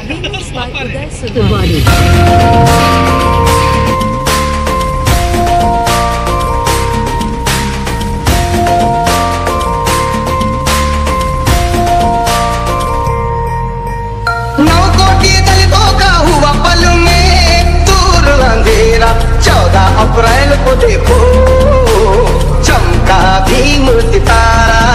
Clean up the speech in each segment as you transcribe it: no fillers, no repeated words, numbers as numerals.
Remix by Uday Sulwani. नौ कोटि दलितों का हुआ पल में दूर अंधेरा, 14 अप्रैल को देखो चमका भीम सितारा।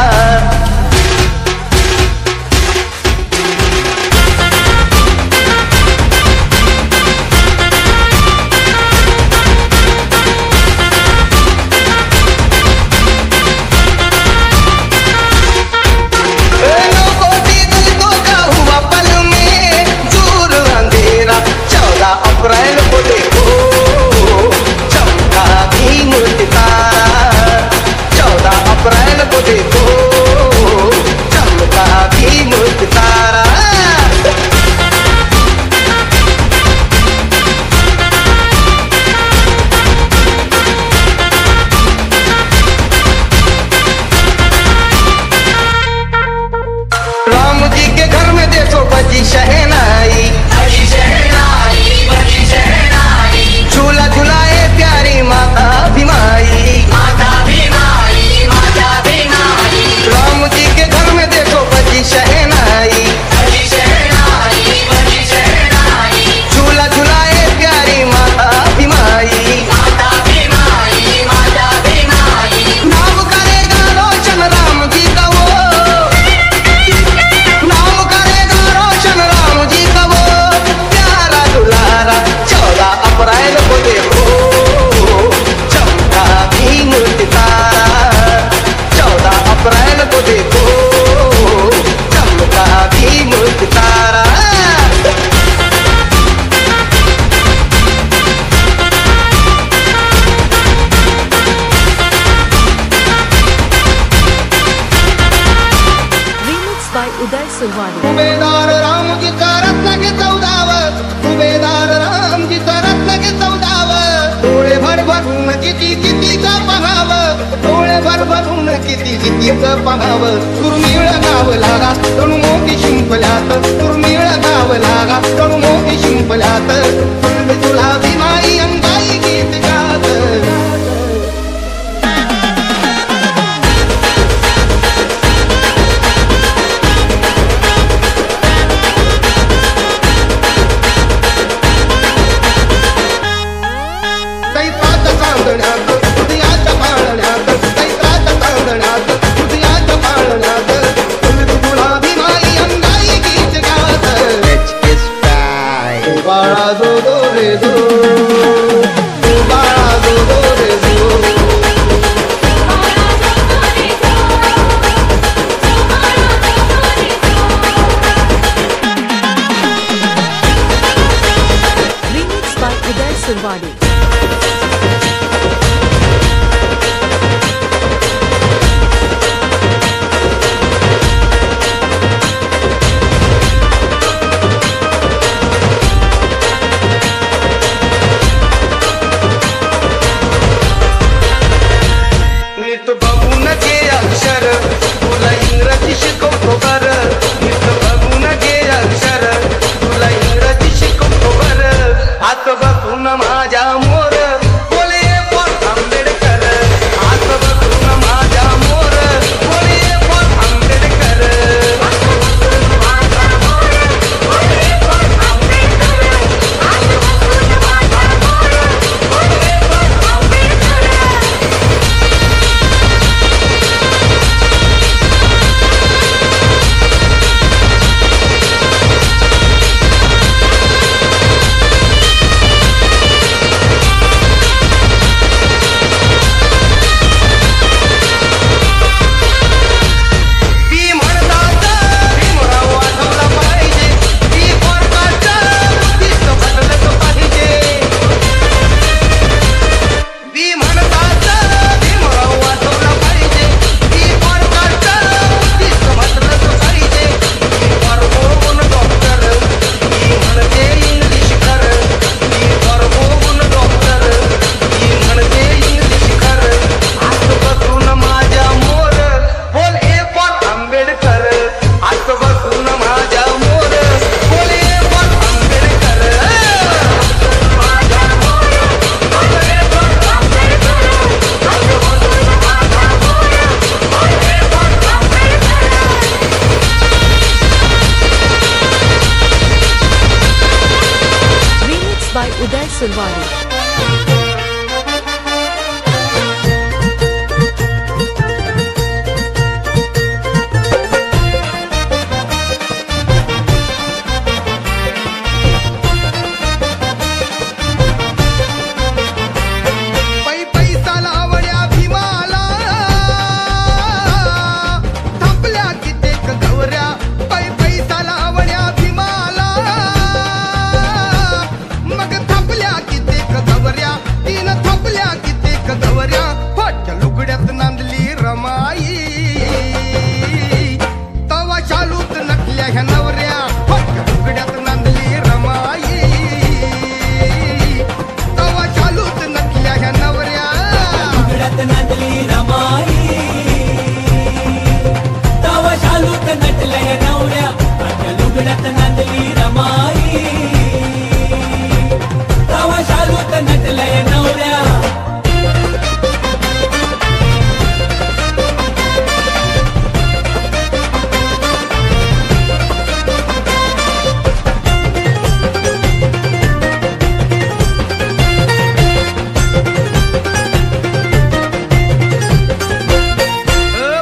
अप्रैल को देखो चमका भीम सितारा, 14 अप्रैल को देखो चमका भीम सितारा। राम जी के घर में देखो बजी शहनाई, झूला झुलाए प्यारी माता भीमाई। राम जी के घर में देखो बजी शहनाई, झूला झुलाए प्यारी माता भीमाई। नाम करेगा रोशन राम जी का वो, नाम करेगा रोशन राम जी का वो प्यारा दुलारा। 14 अप्रैल को देखो चमका भीम सितारा, 14 अप्रैल को देखो चमका भीम सितारा। Remix by Uday Sulwani. Subedar Ram ji का रत्न के 14, सुभेदार राम जी का रत्न के 14, डोळे भर भरून किती किती का पहावं, डोळे भर भरून किती किती का पहावं। दुर्मिळ गाव लागा तणू मोठी शिंपल्यात, दुर्मिळ गाव लागा तणू मोठी शिंपल्यात। तुला भीमाई अंगाई गीत गात, दैत्राच्या चांदण्यात हृदयाच्या पाळण्यात, दैत्राच्या चांदण्यात हृदयाच्या पाळण्यात। तुला भीमाई अंगाई गीत गात, बाळा जो सुरवाड़ी। पैसा लावण्या भीमाला थांबल्या कित्येक गवऱ्या, पैसा लावण्या भीमाला मग थांबल्या कित्येक गवऱ्या, तीन थांबल्या कित्येक गवऱ्या, फाटच्या लुगड्यात नांदली रमाई, तवा शालूत नटल्या ह्या नवऱ्या, फाटच्या लुगड्यात नांदली रमाई, तवा शालूत नटल्या ह्या नवऱ्या, लुगड्यात नांदली रमाई, तवा शालूत नटल्या नवऱ्या, माझ्या लुगड्यात नांदली रमाई, तवा शालूत नटल्या नवऱ्या.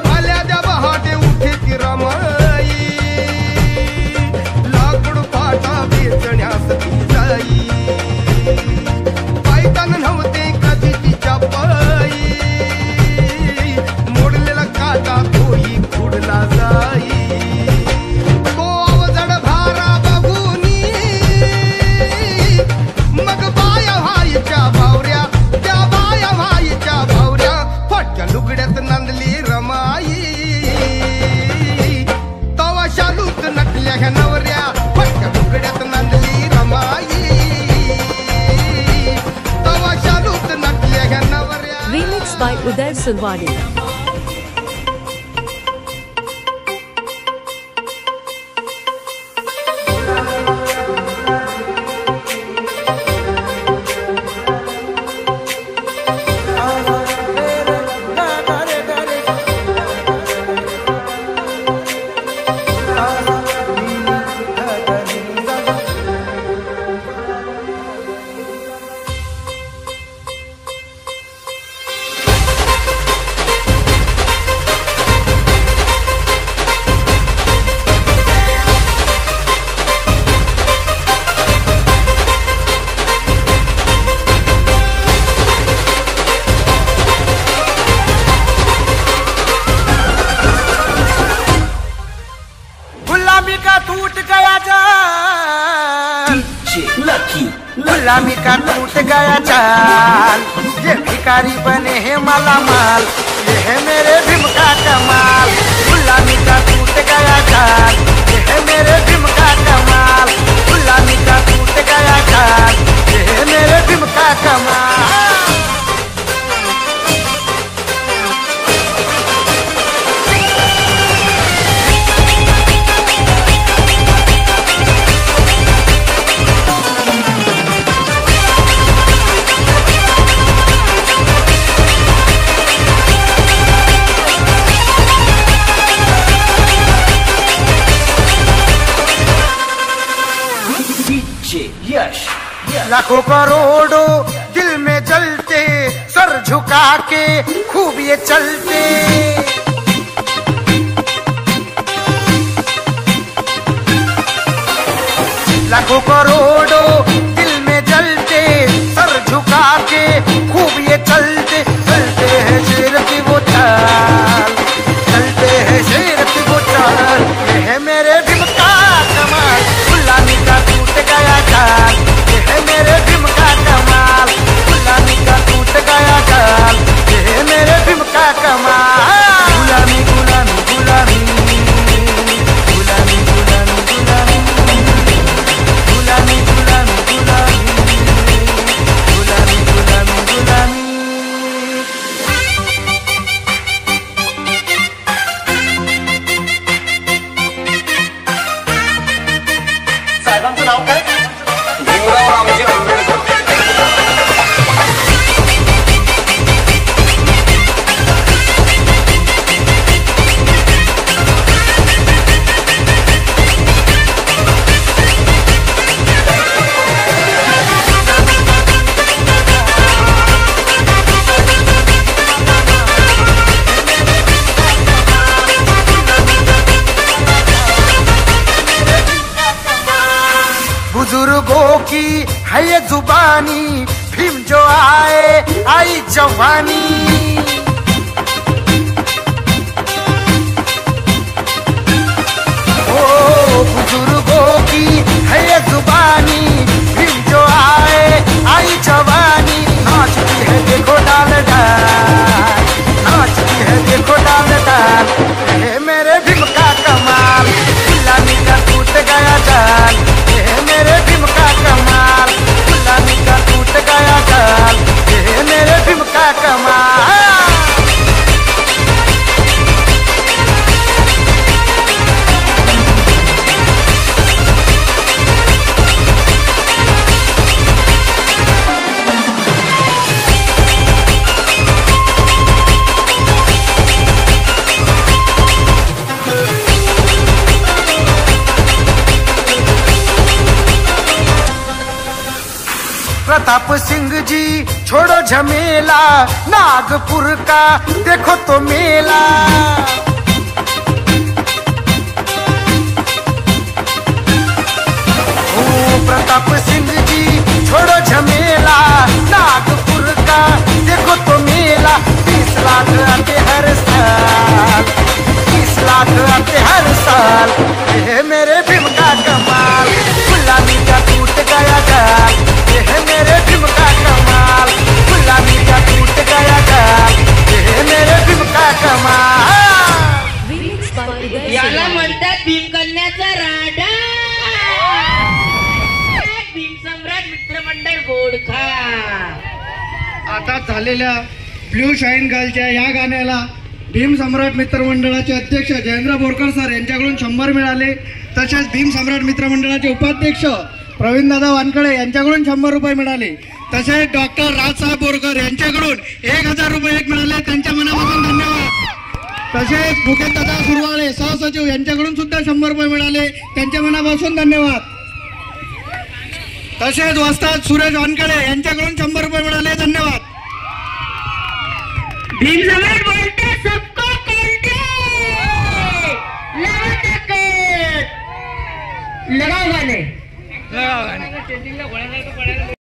भाल्याच्या बहाटे उठे ती रमाई, लाकूड फाटा वेचण्यास ती जाई, पायतान नव्हते कधी तिच्या पायी, मोडलेला काटा तोही खुडला जाई, तो अवजड भारा बघूनी मग बाया व्हायच्या भावऱ्या, त्या बाया व्हायच्या भावऱ्या, फाटच्या लुगड्यात नांदली रमाई, तवा शालूत नटल्या ह्या नवऱ्या, फाटच्या लुगड्यात नांदली रमाई, तवा शालूत नटल्या ह्या नवऱ्या. Remixed by Uday Sulwadi. गुलामी का टूट गया जाल, गुलामी का टूट गया जाल, ये भिखारी बने हैं मालामाल, ये है मेरे भीम का कमाल, गुलामी का टूट गया जाल, ये है मेरे भीम का कमाल, गुलामी का टूट गया जाल, ये है मेरे भीम का कमाल. लाखों करोड़ों दिल में जलते, सर झुका के खूब ये चलते, लाखों करोड़ों दिल में जलते, सर झुका के खूब ये चलते, चलते हैं शेर की वो चाल, चलते हैं शेर की वो चाल, ये है मेरे भीम का कमाल, गुलामी का टूट गया जाल, ये है मेरे भीम का कमाल, गुलामी का टूट गया जाल, ये है मेरे भीम का कमाल. गुलामी गुलामी गुलामी गुलामी गुलामी गुलामी गुलामी गुलामी गुलामी गुलामी गुलामी गुलामी. है ये जुबानी, भीम जो आए आई जवानी। ओ बुजुर्गों की है ये जुबानी, भीम जो आए आई जवानी। नाचती है देखो डाल डाल, नाचती है देखो डाल डाल। ये मेरे भीम का कमाल, गुलामी का टूट गया जाल। ये मेरे भीम का कमाल, गुलामी का टूट गया जाल। ये मेरे भीम का कमाल। प्रताप सिंह जी छोड़ो झमेला, नागपुर का देखो तो मेला। ओ प्रताप सिंह जी छोड़ो झमेला, नागपुर का देखो तो मेला। 20 लाख आते हर साल, 20 लाख आते हर साल। ये मेरे भीम का कमाल, गुलामी का टूट गया जाल। ये मेरे भीम का कमाल, गुलामी का टूट गया जाल। ये मेरे भीम का कमाल। याला म्हणतात भीमकन्याचा राडा, भीम सम्राट मित्रमंडळ गोडखा। आता झालेल्या ब्लू शाईन गर्लच्या या गाण्याला भीम सम्राट मित्रमंडळाचे अध्यक्ष जयेंद्र बोरकर सर यांच्याकडून 100 मिळाले। तसेच भीम सम्राट मित्रमंडळाचे उपाध्यक्ष प्रवीणदादा वानकडे यांच्याकडून 100 रुपये मिळाले। तसेच डॉक्टर राजसाहेब बोरकर यांच्याकडून 1000 रुपये मिळाले, त्यांच्या मनापासून धन्यवाद। तसेच मुकेशदादा सुरवाळे सहसचिव यांच्याकडून सुद्धा 100 रुपये मिळाले, त्यांच्या मनापासून धन्यवाद। तसेच वस्ताद सुरेश वानकडे यांच्याकडून 100 रुपये मिळाले, धन्यवाद। भीम सम्राट बोलते सबको करते, लगाओ गाने, लगाओ गाने।